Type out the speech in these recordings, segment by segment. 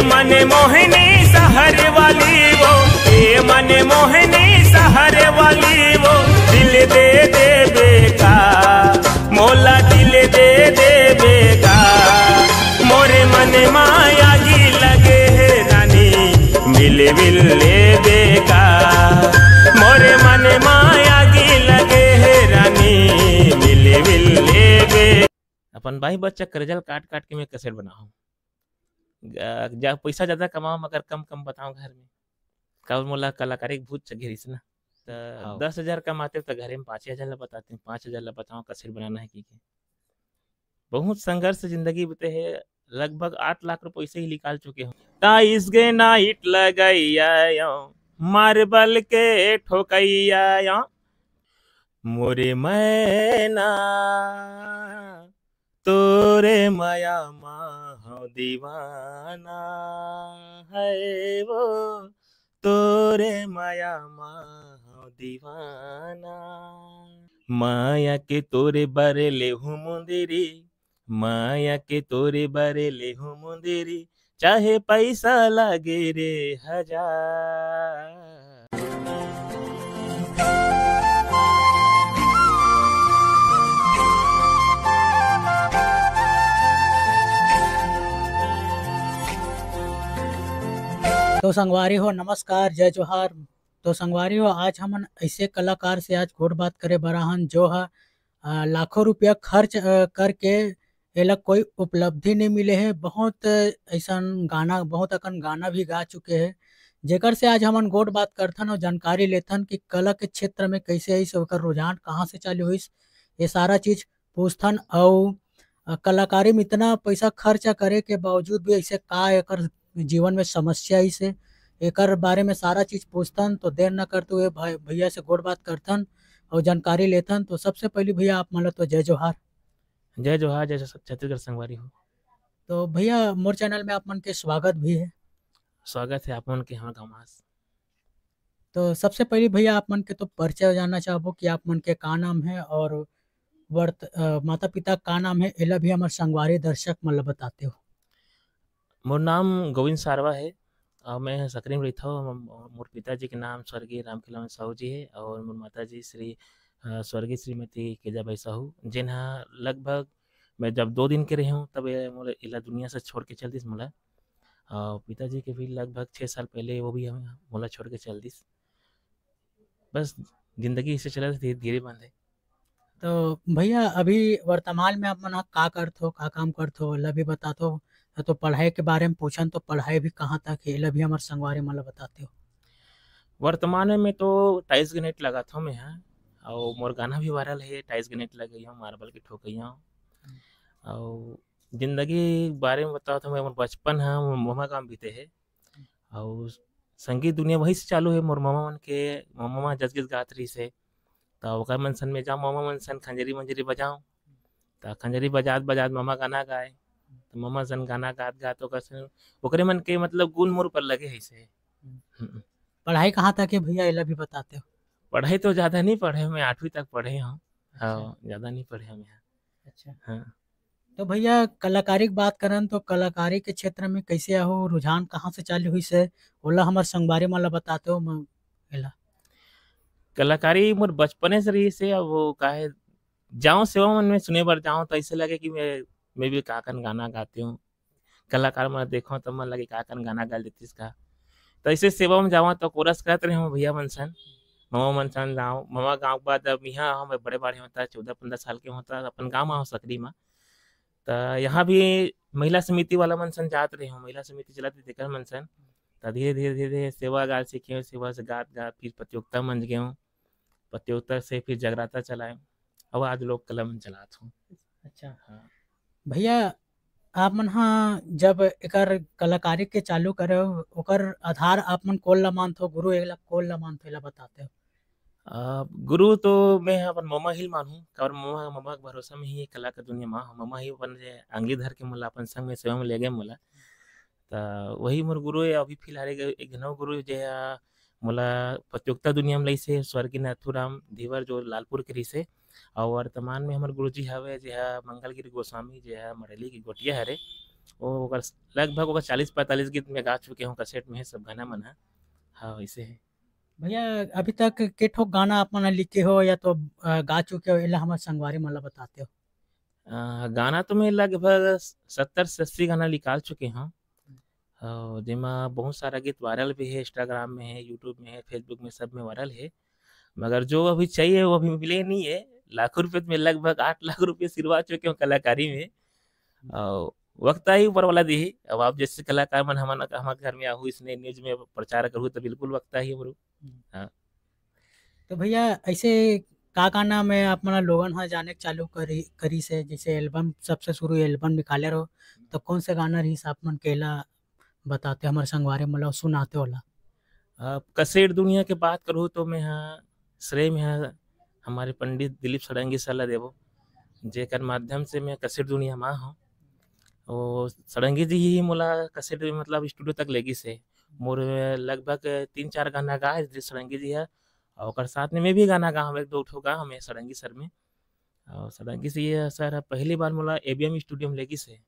मन मोहिनी सहर वाली वो, ये मन मोहिनी सहर वाली वो, दिल दे दे बेका मोला, दिल दे दे बेका। मोरे मन माया की लगे है रानी, मिले मिले बेका। मोरे मन माया की लगे है रानी, मिले मिले बे। अपन भाई बच्चा का रिजल्ट काट काट के मैं कैसेट बनाऊं, पैसा ज्यादा कमाऊं मगर कम कम बताऊं घर में। कल मोला कलाकारी भूत घेरिस ना, तो 10,000 कमाते तो घर में 5,000 ला बताते, 5,000 ला बताओ कैसेट बनाना है कि बहुत संघर्ष से जिंदगी बीते है। लगभग 8 लाख रुपए से ही निकाल चुके हूँ। ताइस गे नाइट लगैया मार्बल के ठोकैया, मोरे मैना तोरे माया माँ दीवाना है वो, तोरे माया माँ दीवाना। माया के तोरे बारे ले हूँ मुंदेरी, माया के तोरे बारे ले हूँ मुंदेरी, चाहे पैसा लगे रे 1000। तो संगवारी हो नमस्कार, जय जोहार। तो संगवारी हो आज हम ऐसे कलाकार से आज घोट बात करे बराहन जो है लाखों रुपया खर्च करके एला कोई उपलब्धि नहीं मिले है। बहुत ऐसा गाना, बहुत अकन गाना भी गा चुके हैं, जेकर से आज हमन गोट बात करथन और जानकारी लेथन कि कला के क्षेत्र में कैसे है, ओकर रुझान कहाँ से चालू हुई, ये सारा चीज पूछथन। और कलाकारी में इतना पैसा खर्चा करे के बावजूद भी ऐसे का एकर जीवन में समस्या ही से, एकर बारे में सारा चीज पूछतन। तो देर न करते हुए भैया से गोट बात करथन और जानकारी लेथन। तो सबसे पहले भैया आप मान लो तो जय जोहार। जय जोहार, जय छत्तीसगढ़ संगवारी हो। तो भैया मोर चैनल में आप मन के स्वागत भी है। स्वागत है आप मन के यहाँ गमास। तो सबसे पहले भैया आप मन के तो परिचय जानना चाहबो कि आप मन के का नाम है और माता पिता का नाम है, एला भी हमारे संगवारी दर्शक मन बताते हो। मोर नाम गोविंद सारवा है और मैं सकरी में रहता हूँ। मोर पिताजी के नाम स्वर्गीय रामखिलावन साहू जी है और मोर माता जी श्री स्वर्गीय श्रीमती केजाबाई साहू, जिन्हा लगभग मैं जब 2 दिन के रहे हूँ तब मोला इला दुनिया से छोड़ के चल दिस मोला। और पिताजी के भी लगभग 6 साल पहले वो भी हमें मोला छोड़ के चल दिस। बस जिंदगी इसे चला धीरे धीरे बंद है। तो भैया अभी वर्तमान में आप मन का करथो, का काम करथो, एला भी बतातो। तो पढ़ाई के बारे में पूछन तो पढ़ाई भी कहाँ तक है, एला भी हमारे संगवारी मन बताते हो। वर्तमान में तो टाइल्स ग्रेनाइट लगाता हूँ मैं यहाँ, और मोर गाना भी वायरल है, टाइल्स ग्रेनाइट लग गई हूँ, मार्बल की ठोकैया। और जिंदगी बारे में बताओ तो मैं मोर बचपन है मोमा गाँव बीते है और संगीत दुनिया वही से चालू है। मोर मामा मन के मामा जस गीत गात रही से, तो ओकर मन सन में जाऊँ, मामा मन सन खंजरी मंजरी बजाऊँ, तो खंजरी बजात बजात मामा गाना गाए, तो मामा सन गाना गात गात ओकरे मन के मतलब गुण मोर पर लगे है से। पढ़ाई कहाँ तक है भैया, एला भी बताते हो। पढ़ाई तो ज़्यादा नहीं पढ़े, मैं 8वीं तक पढ़े हूँ। हाँ, ज़्यादा नहीं पढ़े हम यहाँ। अच्छा हाँ। तो भैया कलाकारी की बात करन तो कलाकारी के क्षेत्र में कैसे हो, रुझान कहाँ से चालू हुई से, ओला हमारे संगवारी मन बताते हो। एला कलाकारी मोर बचपने से रही से, अब वो काहे जाऊँ सेवा मन में सुने बर जाऊँ तो ऐसे लगे कि मैं भी काकन गाना गाती हूँ। कलाकार मन देखो तो मन लगे काकन गाना गा देती इसका, तो ऐसे सेवा में जाऊँ तो कोरस करते रहे भैया मन सन, मामा मन सन जाऊँ। मामा गाँव के बाद अब यहाँ हम बड़े बड़े होता 14-15 साल के होता अपन गाँव में सकरी में, तो यहाँ भी महिला समिति वाला मन सन जात रहे हूँ, महिला समिति चलाती देकर मन सन। तो धीरे धीरे धीरे सेवा गा सीखे, सेवा से गात गात फिर प्रतियोगिता मंच गए हूँ, प्रतियोगिता से फिर जगराता चलाए, अब आज लोक कला मन चलात हूँ। अच्छा हाँ भैया आप मन हाँ जब एकर कलाकारी के चालू करे हो, ओकर आधार आप मन कोल ला मानथो, गुरु एला कोल ला मानथो, एला बताते हो। गुरु तो मैं अपन मामा ही मानूँ, और मामा मामा के भरोसा में ही कला का दुनिया माँ मामा ही अपन आंगली धर के मोला अपन संग में सेवा में ले गए मोला, तो वही मोर गुरु है। अभी फिलहाल एक नौ गुरु जो है मोला प्रतियोगिता दुनिया में लैसे स्वर्गीय नाथुराम धीवर जो लालपुर के रही से, और वर्तमान में हमारे गुरुजी हवे जो है मंगलगिरी गोस्वामी जो है मरेली की गोटिया हरे, वो ओकर लगभग ओकर 40-45 गीत में गा चुके हूँ, कैसेट में है सब गाना मन ह। हाँ, वैसे है। भैया अभी तक के ठोक गाना आप मन लिखे हो या तो गा चुके हो, एला हमर संगवारी मन ला बताते हो। गाना तो मैं लगभग 70 से 80 गाना निकाल चुके हूँ, और जेमा बहुत सारा गीत वायरल भी है, इंस्टाग्राम में है, यूट्यूब में है, फेसबुक में, सब में वायरल है। मगर जो अभी चाहिए वो अभी मिले नहीं है। लाखों रुपए में लगभग 8 लाख रुपए सिरवा चुके हूँ कलाकारी में। और वक्त आई ऊपर वाला दी। अब आप जैसे कलाकार मन हमारे घर में आहू, इसने न्यूज में प्रचार करूँ तो बिल्कुल वक्त आई हमरो। हाँ। तो भैया ऐसे का गाना में आप मन लोगन ह जाने के चालू करी करी से, जैसे एल्बम सबसे शुरू एल्बम निकाले रहो, तो कौन से गाना रही आप मन केला बताते हमारे संगवारी मतलब सुनाते होला। अब कसेट दुनिया की बात करूँ तो मैं यहाँ श्रेय में यहाँ हमारे पंडित दिलीप षडंगी सलाह देवो, जेकर माध्यम से मैं कसेट दुनिया में हूँ। और षडंगी जी ही मोला कसेट मतलब स्टूडियो तक लेगी से मोर लगभग 3-4 गाना गा है षडंगी जी है। और ओकर साथ में मैं भी गाना गा हूँ, 1-2 ठो गा हमें षडंगी सर में। और षडंगी से ये सर पहली बार मोला एबीएम स्टूडियो में लेगी से।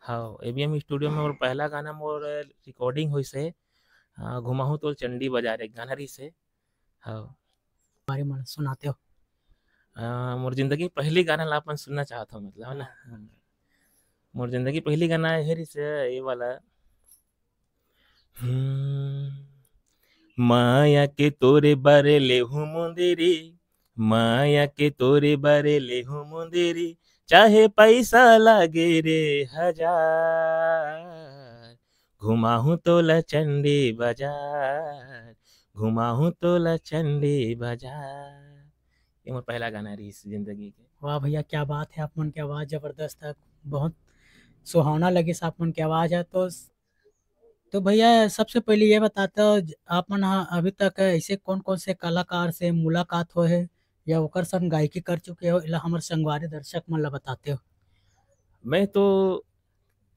हाँ, एबीएम स्टूडियो में मोर पहला गाना मोर रिकॉर्डिंग हुई से घुमाहूँ तो चंडी बाजार एक गाना रही से। हाँ। हमारे मन सुनाते हो। मोर जिंदगी पहली गाना ला अपन सुनना चाहता हूँ, मतलब है ना। हाँ। मोर जिंदगी पहली गाना है रही से ये वाला। माया के तोरे बारे ले हूँ मुंदेरी, माया के तोरे बारे ले हूँ मुंदेरी, चाहे पैसा लागे रे हजार, घुमाहूँ तोला चंडी बाजार, घुमाहूँ तोला चंडी बाजार। ये मोर पहला गाना रही इस जिंदगी के। वाह भैया क्या बात है, आप मन की आवाज़ ज़बरदस्त है, बहुत सुहावना लगी आप मन की आवाज़ है। तो भैया सबसे पहले ये बताते हो आप मन हा अभी तक ऐसे कौन कौन से कलाकार से मुलाकात हो है या ओकर संग गायकी कर चुके हो, इला हमर संगवारी दर्शक मन ला बताते हो। मैं तो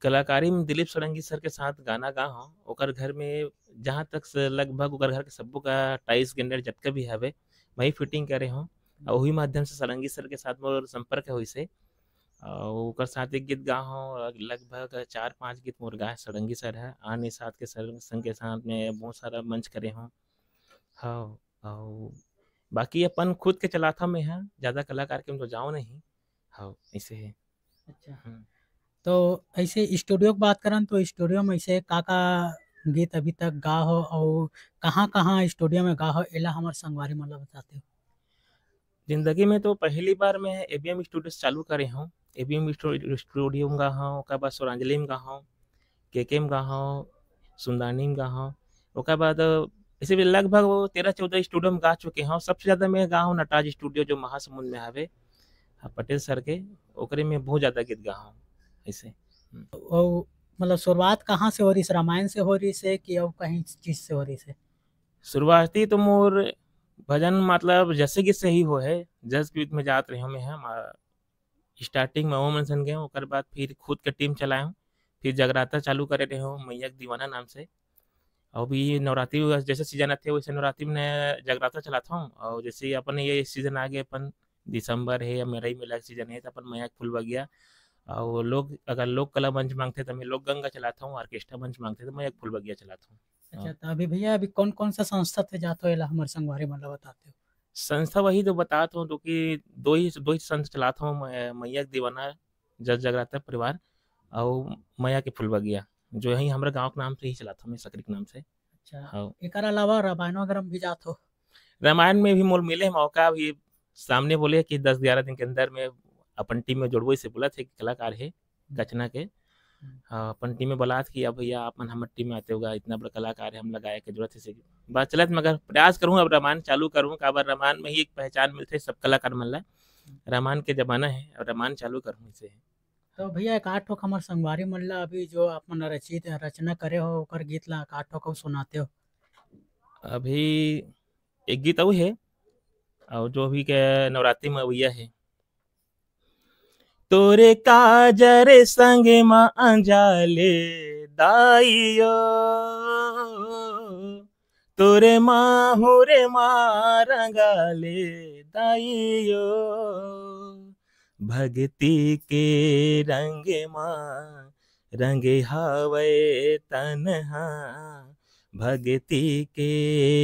कलाकारी में दिलीप षडंगी सर के साथ गाना गा हूँ। ओकर घर में जहाँ तक से लगभग ओकर घर के सब्बो का टाइल्स गेंडर जतका भी हवे वही फिटिंग करे हूँ। और वही माध्यम से षडंगी सर के साथ मोर संपर्क हुई से। और ओकर साथ एक गीत गा हूँ, और लगभग 4-5 गीत मोर गाए षडंगी सर है आने साथ के सर संग के साथ में बहुत सारा मंच करे हूँ। हाँ। और बाकी अपन खुद के चलाता मैं है, ज़्यादा कलाकार के में तो जाऊँ नहीं। हाँ, ऐसे है। अच्छा, हम्म। तो ऐसे स्टूडियो की बात करन तो स्टूडियो में ऐसे का गीत अभी तक गा हो और कहाँ कहाँ स्टूडियो में गा हो, इला हमर संगवारी मन ला बताते हो। जिंदगी में तो पहली बार मैं एबीएम स्टूडियो से चालू करे हूँ। एबीएम स्टूडियो में गा हूँ, ओकर बाद सौरांजली में गा हूँ, केके में गा हूँ, सुंदानी में गा हूँ। ओकर बाद ऐसे भी लगभग वो 13-14 स्टूडियो में गा चुके हूँ। सबसे ज़्यादा मैं गा हूँ नटराज स्टूडियो जो महासमुंद में हवे, पटेल सर के, ओकरे में बहुत ज़्यादा गीत गा हूँ ऐसे। और मतलब शुरुआत कहाँ से हो रही है, रामायण से हो रही से कि और कहीं चीज से हो रही से। शुरुआती तो मोर भजन मतलब जैसे कि सही हो है, जस गीत में जात रहे मैं हम स्टार्टिंग में ओम अनसन गए, ओकर बाद फिर खुद के टीम चलाए हूँ। फिर जगराता चालू करे रहे हो मैया के दीवाना नाम से। और भी नवरात्रि जैसे सीजन आते वैसे नवरात्रि में जगराता चलाता हूँ। और जैसे अपन ये सीजन आ गए अपन दिसंबर है या मई मेला सीजन है तो अपन मैया के फुल बगिया। और लोग अगर लोक कला मंच मांगते तो मैं लोक गंगा चलाता हूँ, ऑर्केस्ट्रा मंच मांगते तो मैं एक फुल बगिया चलाता हूँ। अच्छा, तो अभी भैया अभी कौन कौन सा संस्था से जाते हो, इला हमर संगवारी मन ला बताते हो। संस्था वही तो बताता हूँ, तो कि दो ही संस्था चलाता हूँ मैया के दीवाना जस जगराता परिवार, और मैया के फुल बगिया जो यही हमारे गांव के नाम से ही चलाता हूँ मैं, सकरी के नाम से। अच्छा, हाँ। एकर अलावा रामायण वगैरह में भी जात हो। रामायण में भी मोल मिले मौका भी, सामने बोले कि 10-11 दिन के अंदर में अपन टीम में जोड़बो, से बोला थे कि कलाकार है कचना के। हाँ, अपन टीम में बोला था कि अब भैया अपन हमारे टीम में आते होगा, इतना बड़ा कलाकार है, हम लगाए के जरूरत है से बात चलत, मगर प्रयास करूँ अब रामायण चालू करूँ, काबर रामायण में ही एक पहचान मिलते सब कलाकार मन ला। रामायण के जमाना है और रामायण चालू करूँ इसे। तो भैया एक आठ ठोक हमर संगवारी मन ला अभी जो आप मन रचित रचना करे हो ओकर गीत ला एक आठ ठोक अउ सुनाते हो। अभी एक गीत और है, और जो अभी के नवरात्रि में भैया है। तोरे काजर संग माँ अंजाले दाइयो, तोरे माँ रे माँ रंगाले दाइयो, भक्ति के रंग माँ रंगे हावै तन्हा भगती के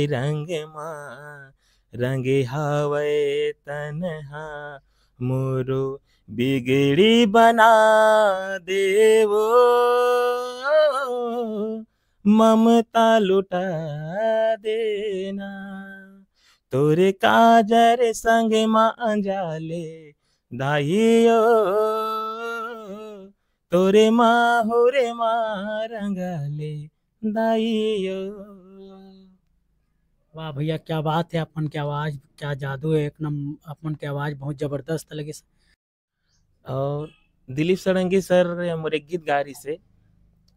रंग माँ, रंगे हावै तन्हा मोरो बिगड़ी बना देवो, ममता लुटा देना, तोरे काजर संग माँ जाले दाइयो, तोरे माँ हो रे माँ रंगाले दाइयो। वाह भैया, क्या बात है! अपन की आवाज क्या जादू है! एक नंबर अपन की आवाज बहुत जबरदस्त लगी। और दिलीप सड़ंगी सर मोरे गीत गा रही से,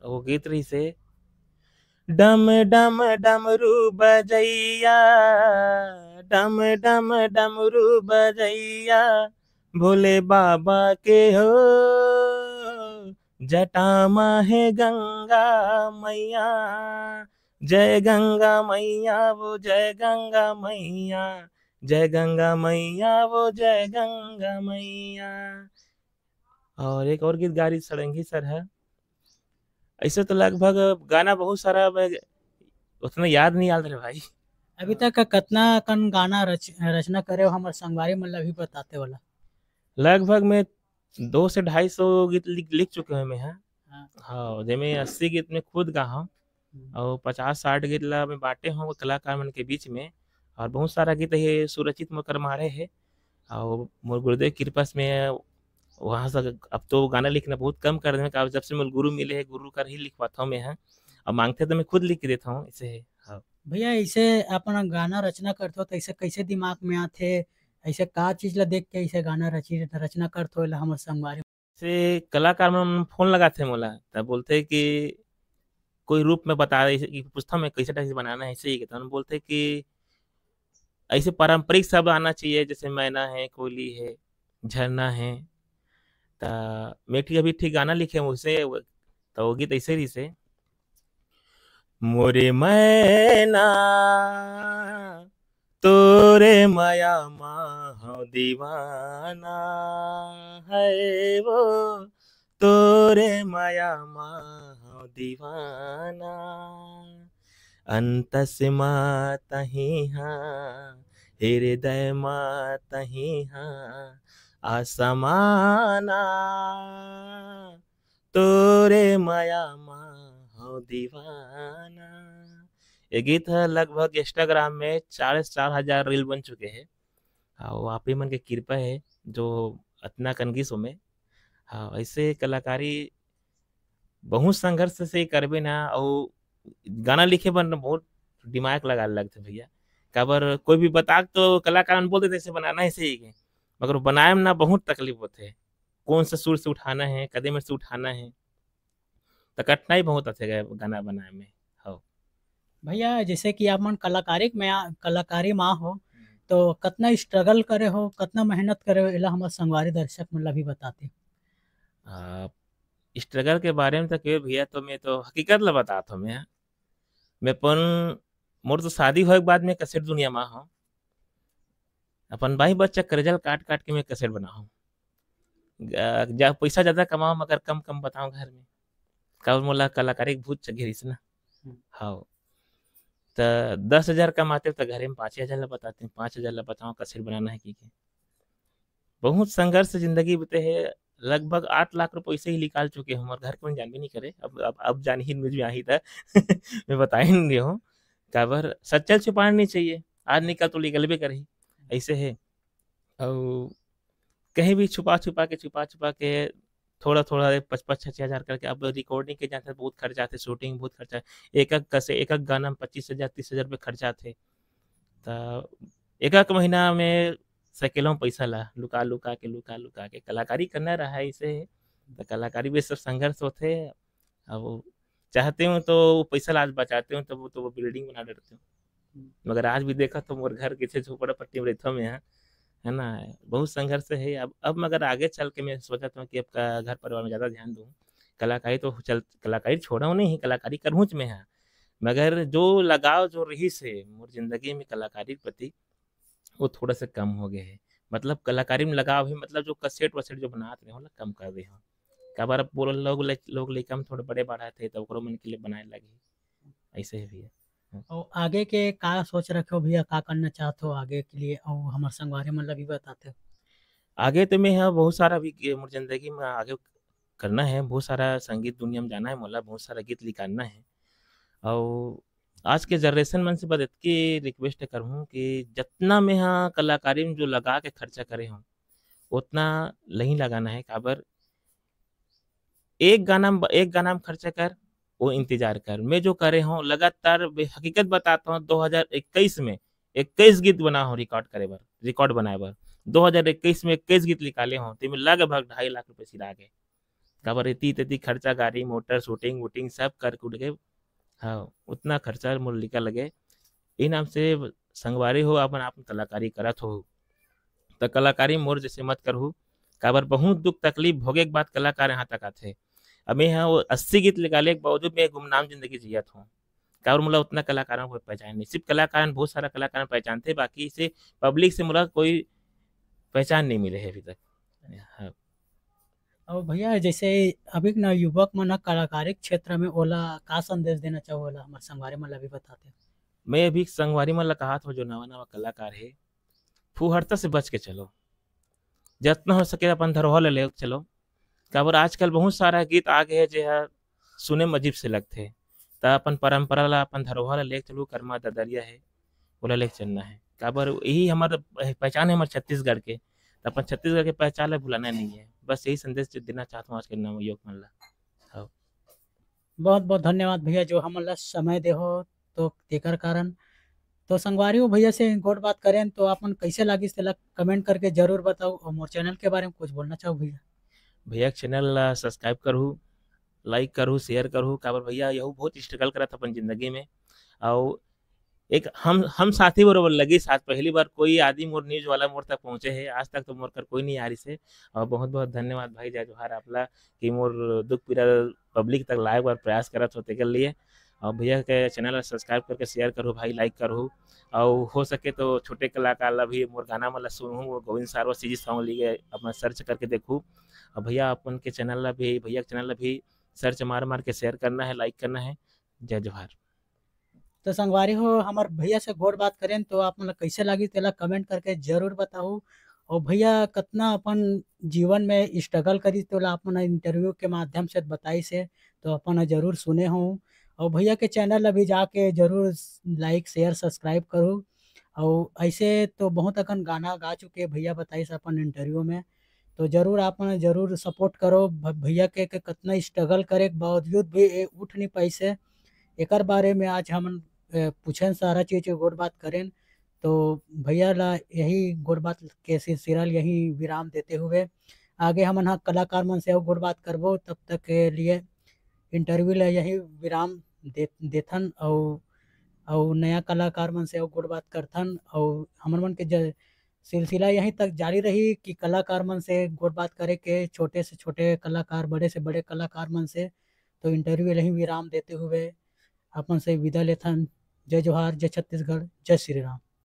वो गीत रही से डम डम डमरू बजैया, डम डम डमरू बजैया, भोले बाबा के हो जटा है गंगा मैया, जय गंगा मैया वो जय गंगा मैया, जय गंगा मैया वो जय गंगा मैया। और एक और गीत गारी सड़ंगी सर है। ऐसे तो लगभग गाना बहुत सारा उतना याद नहीं आल रहे भाई। अभी तक कतना कन गाना रचना करे हो हमर संगवारी मतलब भी बताते वाला। लगभग मैं 200-250 गीत लिख चुके हैं मैं। हाँ। हाँ जेमे 80 गीत में खुद गा हूँ और 50-60 गीत ला मैं बांटे हूँ कलाकार मन के बीच में। और बहुत सारा गीत है सुरचित मोकर मारे है और मोर गुरुदेव कृपा से मैं वहाँ से अब तो गाना लिखना बहुत कम कर दें, जब से मोर गुरु मिले है गुरु कर ही लिखवाता हूँ मैं। हाँ और मांगते तो मैं खुद लिख के देता हूँ ऐसे है। हाँ भैया ऐसे अपन गाना रचना करते हो तो ऐसे कैसे दिमाग में आते, ऐसे का चीज ला देख के ऐसे गाना रचना करते हो ला हमर संगवारी। से कलाकार मन फोन लगाते मोला तब बोलते कि कोई रूप में बता रहे कि पूछता हूँ मैं कैसे टाइप से बनाना है ऐसे ही कहता हूँ, बोलते कि ऐसे पारंपरिक शब्द आना चाहिए जैसे मैना है कोयली है झरना है। ता मीठी अभी ठीक गाना लिखे मुझसे तो वो गीत ऐसे ही से मोरे मैना तोरे माया माँ दीवाना है वो, तोरे माया माँ दीवाना, अंतस माँ तही हाँ हृदय माँ तही हाँ आसमाना, तोरे माया माँ हो दीवाना। ये गीत है लगभग इंस्टाग्राम में 4,000 रील बन चुके हैं। हाँ आप ही मन की कृपा है जो इतना कनगिसो में। हाँ ऐसे कलाकारी बहुत संघर्ष से करबे ना और गाना लिखे बन बहुत दिमाग लगा लगते भैया। काबर कोई भी बता तो कलाकार बोल देते ऐसे बनाना है ऐसे ही के, मगर बनाए में ना बहुत तकलीफ होते है कौन सा सुर से उठाना है कदे में से उठाना है, तो कठिनाई बहुत आते गए गाना बनाए में। हाँ भैया जैसे कि आप मन कलाकारी माँ हो तो कितना स्ट्रगल करे हो, कितना मेहनत करे हो, इला हमारे संगवारी दर्शक मतलब भी बताते। स्ट्रगल के बारे में तो क्यों भैया, तो मैं तो हकीकत ला बताता हूँ मैं पन मोर तो शादी होए के बाद में कसेट दुनिया में हूँ। अपन भाई बच्चा करजल काट काट के मैं कसेट बना हूँ। जब पैसा ज्यादा कमाओ मगर कम कम बताओ घर में, कब मोला कलाकारी के भूत घेरिस ना। हाँ तो 10,000 कमाते तो घरे में 5,000 ला बताते हैं, 5,000 ला बताओ कसेट बनाना है कि बहुत संघर्ष से जिंदगी बीते है। लगभग 8 लाख रुपए ऐसे ही निकाल चुके हैं हमारे घर को जान भी नहीं करे अब जान ही मुझे आई था मैं बता ही नहीं हूँ। काबर सच्चाई छुपाना नहीं चाहिए, आज निकल तो निकल भी करे ऐसे है। और कहीं भी छुपा छुपा के थोड़ा थोड़ा 5-5 6 6 हज़ार करके अब रिकॉर्डिंग के जाते बहुत खर्चा आते, शूटिंग बहुत खर्चा, एक एक गाना में 25,000 30,000 रुपये खर्चा थे। तो एक एक महीना में सैकड़ों पैसा ला लुका लुका के कलाकारी करना रहा है इसे। तो कलाकारी भी सब संघर्ष होते। अब चाहते हूँ तो वो पैसा आज बचाते हूँ तो वो बिल्डिंग बना देते हूँ, मगर आज भी देखा तो मोर घर किसी झोपड़ा पट्टी में रहता में है ना। बहुत संघर्ष है अब मगर आगे चल के मैं सोचा था कि अब का घर परिवार में ज़्यादा ध्यान दूँ। कलाकारी तो चल कलाकारी छोड़ा नहीं कलाकारी करहूँच में है, मगर जो लगाव जो रही से मोर जिंदगी में कलाकारी के प्रति वो थोड़ा सा कम हो गए है। मतलब कलाकारी में लगाव है मतलब जो कसेट वसेट जो बनाते रहे हो ना कम कर रहे हो। काबर अब बोल लोग लइका में थोड़े बड़े बाड़ा थे तो ओकरो मन के लिए बनाए लगे ऐसे ही भैया। और आगे के का सोच रखे हो भैया, का करना चाहते हो आगे के लिए, और हमारे संगवारी मन ला भी बताते हो। आगे तो मैं यहाँ बहुत सारा भी मोर जिंदगी में आगे करना है, बहुत सारा संगीत दुनिया में जाना है मोला, बहुत सारा गीत निकालना है। और आज के जनरेशन मन से बस इतकी रिक्वेस्ट करहूँ कि जितना मैं यहाँ कलाकारी में जो लगा के खर्चा करे हूँ उतना नहीं लगाना है। काबर एक गाना में खर्चा कर, वो इंतजार कर। मैं जो करे हूँ लगातार हकीकत बताता हूँ, 2021 में 21 गीत बना हूँ रिकॉर्ड बनाए बर। 2021 में 21 गीत निकाले हूँ, तो लगभग 2.5 लाख रुपए सिरा गए। काबर इतनी इतनी खर्चा, गाड़ी मोटर शूटिंग वूटिंग सब कर कुट के, हाँ उतना खर्चा मोर निकल लगे। इ नाम से संगवारी हो अपन आप कलाकारी करत हो तो कलाकारी मोर जैसे मत करहु। काबर बहुत दुख तकलीफ भोगे के बाद कलाकार यहाँ तक आथे। अब मैं यहाँ वो 80 गीत निकाले के बावजूद मैं गुमनाम जिंदगी जियत हूँ। काबर मोला उतना कलाकारों को पहचान नहीं, सिर्फ कलाकार बहुत सारा कलाकार पहचानते, बाकी से पब्लिक से मोला कोई पहचान नहीं मिले है अभी तक। हाँ। और भैया जैसे अभी न युवक मन ह कलाकारिक क्षेत्र में ओला का संदेश देना चाहो, ओला हमारे संगवारी मन ला भी बताते। मैं अभी संगवारी मन ला कहा था जो नवा नवा कलाकार है, फुहरता से बच के चलो, जितना हो सके अपन धरोहर ले चलो। काबर आजकल बहुत सारा गीत आ गए जो है सुने में अजीब से लगते, तो अपन परंपरा ला अपन धरोहर ला लेके चलू, कर्मा ददरिया है ओला लेके चलना है। काबर यही हमारा पहचान है हमारे छत्तीसगढ़ के, तो अपन छत्तीसगढ़ के पहचान ला भुलाना नहीं है। बस यही संदेश देना चाहता हूँ आज के नव युवक मन ला। हाँ। बहुत बहुत धन्यवाद भैया जो हमन ला समय दे हो, तो तेकर कारण। तो संगवारी हो भैया से गोट बात करें तो आपन कैसे लागिस तेला कमेंट करके जरूर बताओ, और मोर चैनल के बारे में कुछ बोलना चाहो भैया। भैया के चैनल ला सब्सक्राइब करूँ, लाइक करूँ, शेयर करूँ। काबर भैया यहू बहुत स्ट्रगल करत अपन जिंदगी में, और एक हम साथी बरोबर लगी साथ पहली बार कोई आदमी मोर न्यूज वाला मोर तक पहुंचे है, आज तक तो मोर कर कोई नहीं आ रही से। और बहुत बहुत धन्यवाद भाई जय जोहार आपला कि मोर दुख पीड़ा पब्लिक तक लाए बार प्रयास करत होते के लिए। और भैया के चैनल सब्सक्राइब करके शेयर करो भाई, लाइक करो। और हो सके तो छोटे कलाकार ला भी मोर गाना मतलब सुनूँ, गोविंद सारवा सीजी सॉन्ग लिए अपना सर्च करके देखूँ। और भैया अपन के चैनल ला भी, भैया के चैनल ला भी सर्च मार मार के शेयर करना है, लाइक करना है। जय जोहार। तो संगवारी हो हमार भैया से गोट बात करें तो आप मतलब कैसे लगी तेला कमेंट करके जरूर बताओ। और भैया कितना अपन जीवन में स्ट्रगल करी तो आप मन इंटरव्यू के माध्यम से बताई से, तो अपन जरूर सुने हो। और भैया के चैनल अभी जाके जरूर लाइक शेयर सब्सक्राइब करो। और ऐसे तो बहुत अकन गाना गा चुके भैया बताई से अपन इंटरव्यू में, तो जरूर आप मन जरूर सपोर्ट करो। भैया के कितना स्ट्रगल करे के बावजूद भी उठ नहीं पाई से, एकर बारे में आज हम पूछें सारा चीज गोट बात करें। तो भैया ला यही गोट बात के सिलसिला यही विराम देते हुए आगे हम हाँ कलाकार मन से गोट बात करबो, तब तक के लिए इंटरव्यू ला यही विराम देथन। और नया कलाकार मन से गोट बात करथन, और हमन मन के सिलसिला यहीं तक जारी रही कि कलाकार मन से गोट बात करे के, छोटे से छोटे कलाकार बड़े से बड़े कलाकार मन से। तो इंटरव्यू यही विराम देते हुए अपन से विदा लेथन। जय जोहार, जय छत्तीसगढ़, जय श्री राम।